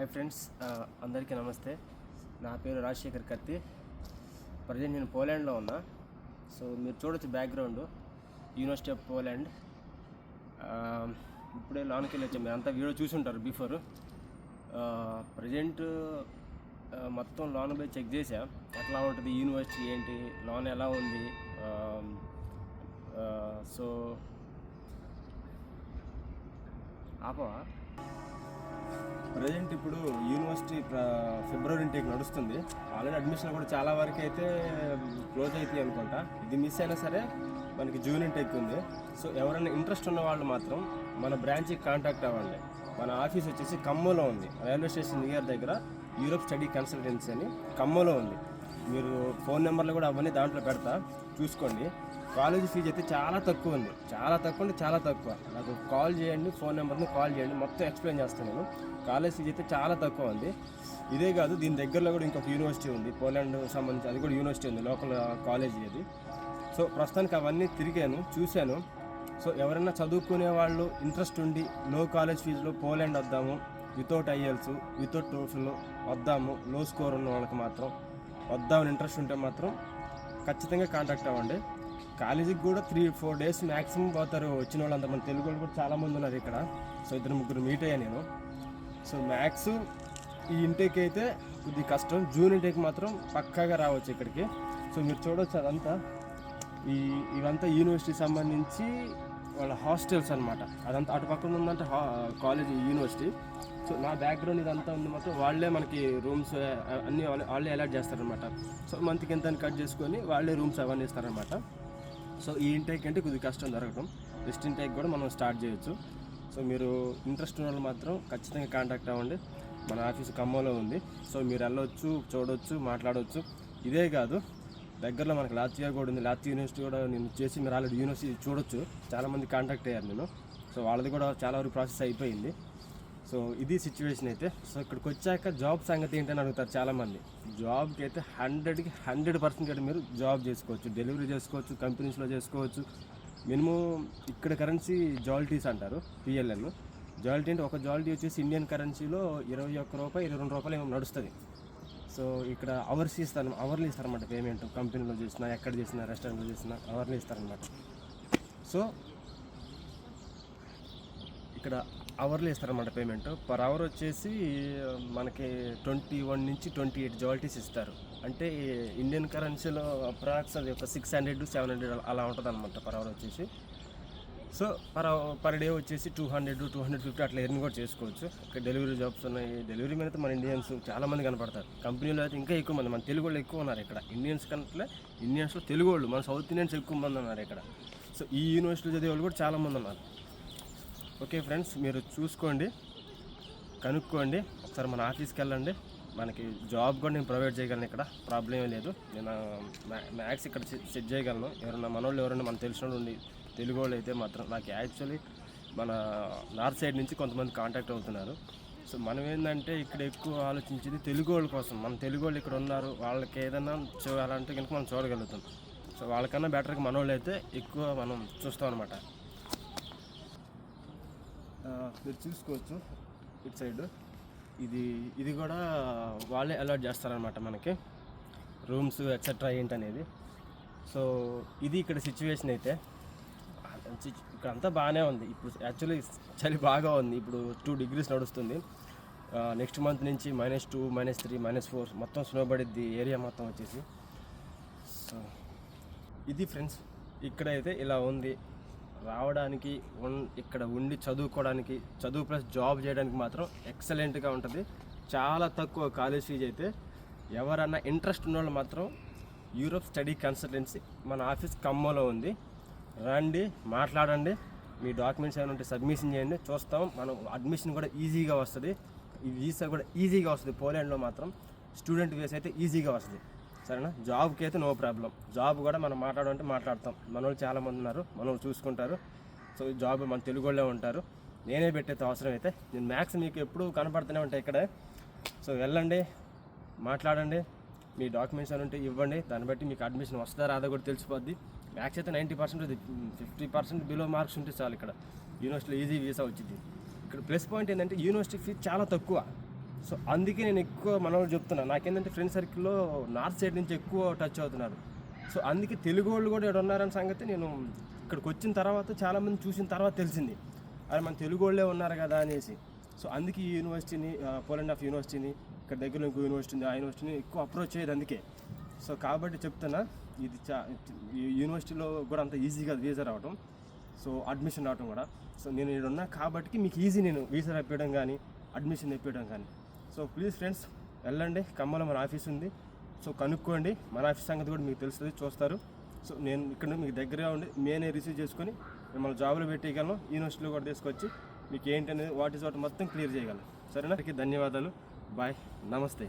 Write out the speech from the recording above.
Hi friends, అందరికీ నమస్తే. నా పేరు రాజశేఖర్ కత్తి. ప్రజెంట్ నేను పోలాండ్లో ఉన్నా. సో మీరు చూడొచ్చు బ్యాక్గ్రౌండ్ యూనివర్సిటీ ఆఫ్ పోలాండ్. ఇప్పుడే లోనికి వెళ్ళి వచ్చాం. మీరు అంతా వీడియో చూసి ఉంటారు బిఫోర్. ప్రజెంట్ మొత్తం లోన్ పోయి చెక్ చేసా ఎట్లా ఉంటుంది యూనివర్సిటీ, ఏంటి లోన్ ఎలా ఉంది. సో ఆపవా. ప్రజెంట్ ఇప్పుడు యూనివర్సిటీ ఫిబ్రవరి ఇంటేక్ నడుస్తుంది. ఆల్రెడీ అడ్మిషన్ కూడా చాలా వరకు అయితే క్లోజ్ అవుతాయి అనుకుంటా. ఇది మిస్ అయినా సరే మనకి జూన్ ఇంటేక్ ఉంది. సో ఎవరైనా ఇంట్రెస్ట్ ఉన్న వాళ్ళు మాత్రం మన బ్రాంచ్కి కాంటాక్ట్ అవ్వండి. మన ఆఫీస్ వచ్చేసి ఖమ్మంలో ఉంది, రైల్వే స్టేషన్ నియర్ దగ్గర. యూరోప్ స్టడీ కన్సల్టెన్సీ అని ఖమ్మంలో ఉంది. మీరు ఫోన్ నెంబర్లు కూడా అవన్నీ దాంట్లో పెడతా, చూసుకోండి. కాలేజీ ఫీజు అయితే చాలా తక్కువ ఉంది, చాలా తక్కువ అంటే చాలా తక్కువ. నాకు కాల్ చేయండి, ఫోన్ నెంబర్ని కాల్ చేయండి, మొత్తం ఎక్స్ప్లెయిన్ చేస్తాను నేను. కాలేజ్ ఫీజు అయితే చాలా తక్కువ ఉంది. ఇదే కాదు, దీని దగ్గరలో కూడా ఇంకొక యూనివర్సిటీ ఉంది పోలాండ్ సంబంధించి, అది కూడా యూనివర్సిటీ ఉంది, లోకల్ కాలేజీ అది. సో ప్రస్తుతానికి అవన్నీ తిరిగాను, చూశాను. సో ఎవరైనా చదువుకునే వాళ్ళు ఇంట్రెస్ట్ ఉండి లో కాలేజ్ ఫీజులో పోలాండ్ వద్దాము, వితౌట్ ఐఎల్స్ వితౌట్ టోఫెల్ వద్దాము, లో స్కోర్ ఉన్న వాళ్ళకి మాత్రం వద్దామని ఇంట్రెస్ట్ ఉంటే మాత్రం ఖచ్చితంగా కాంటాక్ట్ అవ్వండి. కాలేజీకి కూడా 3-4 డేస్ మ్యాక్సిమం పోతారు వచ్చిన వాళ్ళు. అంతమంది తెలుగు వాళ్ళు కూడా చాలామంది ఉన్నారు ఇక్కడ. సో 2-3 మీట్ అయ్యా నేను. సో మ్యాథ్స్ ఈ ఇంటేక్ అయితే కొద్ది కష్టం. జూన్ ఇంటేక్ మాత్రం పక్కాగా రావచ్చు ఇక్కడికి. సో మీరు చూడవచ్చు అదంతా ఇవంతా యూనివర్సిటీ సంబంధించి వాళ్ళ హాస్టల్స్ అనమాట. అదంతా అటు పక్కన ఉందంటే కాలేజ్ యూనివర్సిటీ. సో నా బ్యాక్గ్రౌండ్ ఇదంతా ఉంది మొత్తం. వాళ్ళే మనకి రూమ్స్ అన్నీ వాళ్ళే అలాట్ చేస్తారనమాట. సో మంత్కి ఎంత కట్ చేసుకొని వాళ్ళే రూమ్స్ అవన్నీ ఇస్తారనమాట. సో ఈ ఇంటేక్ అంటే కొద్దిగా కష్టం జరగడం. నెక్స్ట్ ఇంటేక్ కూడా మనం స్టార్ట్ చేయొచ్చు. సో మీరు ఇంట్రెస్ట్ ఉన్న వాళ్ళు మాత్రం ఖచ్చితంగా కాంటాక్ట్ అవ్వండి. మన ఆఫీస్ ఖమ్మంలో ఉంది. సో మీరు వెళ్ళొచ్చు, చూడవచ్చు, మాట్లాడవచ్చు. ఇదే కాదు, దగ్గరలో మనకి లాత్వియా కూడా ఉంది. లాత్వియా యూనివర్సిటీ కూడా నేను చేసి మీరు ఆల్రెడీ యూనివర్సిటీ చూడొచ్చు. చాలామంది కాంటాక్ట్ అయ్యారు నేను. సో వాళ్ళది కూడా చాలా వరకు ప్రాసెస్ అయిపోయింది. సో ఇది సిచ్యువేషన్ అయితే. సో ఇక్కడికి వచ్చాక జాబ్ సంగతి ఏంటని అడుగుతారు చాలామంది. జాబ్కి అయితే 100కి 100% మీరు జాబ్ చేసుకోవచ్చు, డెలివరీ చేసుకోవచ్చు, కంపెనీస్లో చేసుకోవచ్చు. మినిమం ఇక్కడ కరెన్సీ జాలిటీస్ అంటారు, పిఎల్ఎన్. జాలిటీ అంటే ఒక జాలిటీ వచ్చేసి ఇండియన్ కరెన్సీలో 21 రూపాయి 22 రూపాయలు ఏమో నడుస్తుంది. సో ఇక్కడ అవర్లీ ఇస్తారనమాట పేమెంట్. కంపెనీలో చేసినా, ఎక్కడ చేసినా, రెస్టారెంట్లో చేసినా అవర్లీ ఇస్తారనమాట. సో ఇక్కడ అవర్లీ ఇస్తారన్నమాట పేమెంట్. పర్ అవర్ వచ్చేసి మనకి 21 నుంచి 28 జాలిటీస్ ఇస్తారు. అంటే ఇండియన్ కరెన్సీలో అప్రాక్స్ అది ఒక 600-700 అలా ఉంటుంది అనమాట పర్ అవర్ వచ్చేసి. సో పర్ డే వచ్చేసి 200-250 అట్లా ఎర్న్ కూడా చేసుకోవచ్చు. ఇక్కడ డెలివరీ జాబ్స్ ఉన్నాయి. డెలివరీ మీద అయితే మన ఇండియన్స్ చాలామంది కనపడతారు. కంపెనీలో అయితే ఇంకా ఎక్కువ మంది, మన తెలుగు వాళ్ళు ఎక్కువ ఉన్నారు ఇక్కడ. ఇండియన్స్లో తెలుగు వాళ్ళు, మన సౌత్ ఇండియన్స్ ఎక్కువ మంది ఉన్నారు ఇక్కడ. సో ఈ యూనివర్సిటీలో చదివే వాళ్ళు కూడా చాలామంది ఉన్నారు. ఓకే ఫ్రెండ్స్, మీరు చూసుకోండి, కనుక్కోండి. ఒకసారి మన ఆఫీస్కి వెళ్ళండి. మనకి జాబ్ కూడా నేను ప్రొవైడ్ చేయగలను ఇక్కడ, ప్రాబ్లం ఏం లేదు. నేను మ్యాథ్స్ ఇక్కడ సెట్ చేయగలను. ఎవరైనా మన తెలిసిన వాళ్ళు ఉండి తెలుగు వాళ్ళు అయితే మాత్రం. నాకు యాక్చువల్లీ మన నార్త్ సైడ్ నుంచి కొంతమంది కాంటాక్ట్ అవుతున్నారు. సో మనం ఏంటంటే ఇక్కడ ఎక్కువ ఆలోచించేది తెలుగు వాళ్ళ కోసం. మన తెలుగు వాళ్ళు ఇక్కడ ఉన్నారు, వాళ్ళకి ఏదైనా చూడాలంటే కనుక మనం చూడగలుగుతాం. సో వాళ్ళకన్నా బెటర్గా మన వాళ్ళు అయితే ఎక్కువ మనం చూస్తాం అనమాట. మీరు చూసుకోవచ్చు ఇటు సైడ్ ఇది కూడా వాళ్ళే అలాట్ చేస్తారనమాట మనకి రూమ్స్ ఎక్సెట్రా ఏంటనేది. సో ఇది ఇక్కడ సిచ్యువేషన్ అయితే. ఇక్కడ అంతా బాగానే ఉంది. ఇప్పుడు యాక్చువల్లీ చలి బాగా ఉంది. ఇప్పుడు 2 degrees నడుస్తుంది. నెక్స్ట్ మంత్ నుంచి -2, -3, -4 మొత్తం స్నో పడిద్ది ఏరియా మొత్తం వచ్చేసి. సో ఇది ఫ్రెండ్స్, ఇక్కడైతే ఇలా ఉంది. రావడానికి ఇక్కడ ఉండి చదువుకోవడానికి, చదువు ప్లస్ జాబ్ చేయడానికి మాత్రం ఎక్సలెంట్గా ఉంటుంది. చాలా తక్కువ కాలేజ్ ఫీజు అయితే. ఎవరన్నా ఇంట్రెస్ట్ ఉన్న వాళ్ళు మాత్రం యూరోప్ స్టడీ కన్సల్టెన్సీ మన ఆఫీస్ ఖమ్మంలో ఉంది. రండి, మాట్లాడండి. మీ డాక్యుమెంట్స్ ఏమైనా ఉంటే సబ్మిషన్ చేయండి, చూస్తాం. మనం అడ్మిషన్ కూడా ఈజీగా వస్తుంది, ఈ వీసా కూడా ఈజీగా వస్తుంది. పోలాండ్లో మాత్రం స్టూడెంట్ వీసా అయితే ఈజీగా వస్తుంది, సరేనా. జాబ్కి అయితే నో ప్రాబ్లం. జాబ్ కూడా మనం మాట్లాడాలంటే మాట్లాడతాం. మన వాళ్ళు చాలామంది ఉన్నారు, మన వాళ్ళు చూసుకుంటారు. సో జాబ్ మన తెలుగు వాళ్ళే ఉంటారు. నేనే పెట్టేది అవసరం అయితే. నేను మ్యాథ్స్ మీకు ఎప్పుడు కనపడుతూనే ఉంటాయి ఇక్కడే. సో వెళ్ళండి, మాట్లాడండి, మీ డాక్యుమెంట్స్ అని ఉంటే ఇవ్వండి. దాన్ని బట్టి మీకు అడ్మిషన్ వస్తుందా రాదా కూడా తెలిసిపోద్ది. మ్యాథ్స్ అయితే 90% 50% బిలో మార్క్స్ ఉంటే చాలు. ఇక్కడ యూనివర్సిటీలో ఈజీ వీసా వచ్చింది. ఇక్కడ ప్లస్ పాయింట్ ఏంటంటే యూనివర్సిటీ ఫీజు చాలా తక్కువ. సో అందుకే నేను ఎక్కువ మనోళ్ళు చెప్తున్నా, నాకేంటంటే ఫ్రెండ్ సర్కిల్లో నార్త్ సైడ్ నుంచి ఎక్కువ టచ్ అవుతున్నారు. సో అందుకే తెలుగు వాళ్ళు కూడా ఇక్కడ ఉన్నారన్న సంగతి నేను ఇక్కడికి వచ్చిన తర్వాత చాలామంది చూసిన తర్వాత తెలిసింది, అరే మన తెలుగు వాళ్ళే ఉన్నారు కదా అనేసి. సో అందుకే ఈ యూనివర్సిటీని, పోలాండ్ ఆఫ్ యూనివర్సిటీని, ఇక్కడ దగ్గరలో ఇంకో యూనివర్సిటీ ఉంది, ఆ యూనివర్సిటీని ఎక్కువ అప్రోచ్ అయ్యేది అందుకే. సో కాబట్టి చెప్తున్నా, ఇది ఈ యూనివర్సిటీలో కూడా అంత ఈజీ కాదు వీసా రావడం, సో అడ్మిషన్ రావడం కూడా. సో నేను ఇక్కడ ఉన్నా కాబట్టి మీకు ఈజీ, నేను వీసా తెప్పించడం కానీ అడ్మిషన్ తెప్పించడం కానీ. సో ప్లీజ్ ఫ్రెండ్స్ వెళ్ళండి, ఖమ్మంలో మన ఆఫీస్ ఉంది. సో కనుక్కోండి, మన ఆఫీస్ సంగతి కూడా మీకు తెలుస్తుంది, చూస్తారు. సో నేను ఇక్కడ మీకు దగ్గరగా ఉండి నేనే రిసీవ్ చేసుకొని మిమ్మల్ని జాబ్లో పెట్టేయగలను, యూనివర్సిటీలో కూడా తీసుకొచ్చి మీకు ఏంటనేది వాట్ ఈజ్ వాట్ మొత్తం క్లియర్ చేయగలను. సరేనా? ధన్యవాదాలు, బాయ్, నమస్తే.